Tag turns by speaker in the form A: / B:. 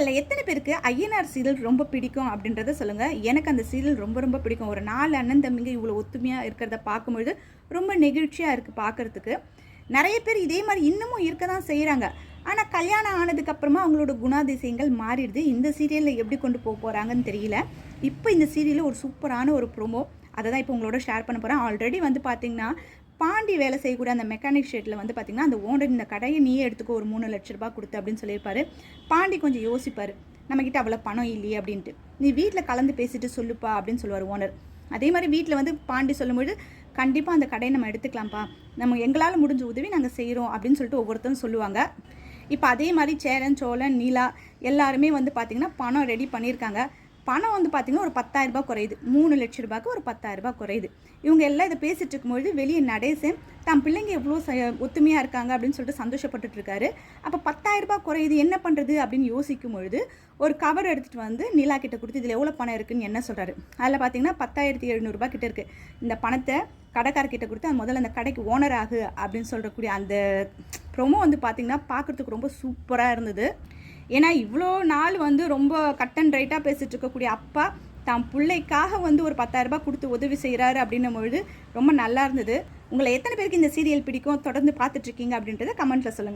A: உங்களில் எத்தனை பேருக்கு ஐயனார் சீரியல் ரொம்ப பிடிக்கும் அப்படின்றத சொல்லுங்கள். எனக்கு அந்த சீரியல் ரொம்ப ரொம்ப பிடிக்கும். ஒரு 4 அண்ணன் தம்பிங்க இவ்வளோ ஒத்துமையாக இருக்கிறத பார்க்கும்பொழுது ரொம்ப நெகிழ்ச்சியாக இருக்குது பார்க்குறதுக்கு. நிறைய பேர் இதே மாதிரி இன்னமும் இருக்க தான் செய்கிறாங்க. ஆனால் கல்யாணம் ஆனதுக்கப்புறமா அவங்களோட குணாதிசயங்கள் மாறிடுது. இந்த சீரியலில் எப்படி கொண்டு போக போகிறாங்கன்னு தெரியல. இப்போ இந்த சீரியலில் ஒரு சூப்பரான ஒரு ப்ரோமோ அதை தான் இப்போ உங்களோட ஷேர் பண்ண போகிறேன். ஆல்ரெடி வந்து பார்த்திங்கன்னா பாண்டி வேலை செய்யக்கூடிய அந்த மெக்கானிக் ஷெட்டில் வந்து பார்த்திங்கன்னா அந்த ஓனர் இந்த கடையை நீயே எடுத்துக்கோ ஒரு 3 லட்ச ரூபா கொடுத்து அப்படின்னு சொல்லியிருப்பாரு. பாண்டி கொஞ்சம் யோசிப்பார், நம்மக்கிட்ட அவ்வளோ பணம் இல்லையே அப்படின்ட்டு. நீ வீட்டில் கலந்து பேசிட்டு சொல்லுப்பா அப்படின்னு சொல்லுவார் ஓனர். அதே மாதிரி வீட்டில் வந்து பாண்டி சொல்லும்போது கண்டிப்பாக அந்த கடையை நம்ம எடுத்துக்கலாம்ப்பா, நம்ம எங்களால் முடிஞ்ச உதவி நாங்கள் செய்கிறோம் அப்படின்னு சொல்லிட்டு ஒவ்வொருத்தரும் சொல்லுவாங்க. இப்போ அதே மாதிரி சேரன் சோழன் நீலா எல்லாருமே வந்து பார்த்திங்கன்னா பணம் ரெடி பண்ணியிருக்காங்க. பணம் வந்து பார்த்திங்கன்னா ஒரு 10,000 ரூபாய் குறையுது. 3 லட்ச ரூபாய்க்கு ஒரு 10,000 ரூபாய் குறையுது. இவங்க எல்லாம் இதை பேசிகிட்டு இருக்கும்பொழுது வெளியே நடேசன் தான் பிள்ளைங்க எவ்வளோ ஒத்துமையாக இருக்காங்க அப்படின்னு சொல்லிட்டு சந்தோஷப்பட்டுட்டு இருக்காரு. அப்போ 10,000 ரூபாய் குறையுது, என்ன பண்ணுறது அப்படின்னு யோசிக்கும் பொழுது ஒரு கவர் எடுத்துகிட்டு வந்து நிலா கிட்ட கொடுத்து இதில் எவ்வளோ பணம் இருக்குன்னு என்ன சொல்கிறாரு. அதில் பார்த்தீங்கன்னா 10,700 ரூபாய் கிட்ட இருக்குது. இந்த பணத்தை கடைக்காரர்கிட்ட கொடுத்து அது முதல்ல அந்த கடைக்கு ஓனர் ஆகு அப்படின்னு சொல்கிறக்கூடிய அந்த ப்ரோமோ வந்து பார்த்திங்கன்னா பார்க்குறதுக்கு ரொம்ப சூப்பராக இருந்தது. ஏன்னா இவ்வளோ நாள் வந்து ரொம்ப கட் அண்ட் ரைட்டாக பேசிகிட்டு இருக்கக்கூடிய அப்பா தான் பிள்ளைக்காக வந்து ஒரு 10,000 ரூபாய் கொடுத்து உதவி செய்கிறாரு அப்படின்னும் பொழுது ரொம்ப நல்லா இருந்தது. உங்களை எத்தனை பேருக்கு இந்த சீரியல் பிடிக்கும், தொடர்ந்து பார்த்துட்ருக்கீங்க அப்படின்றத கமெண்ட்டில் சொல்லுங்கள்.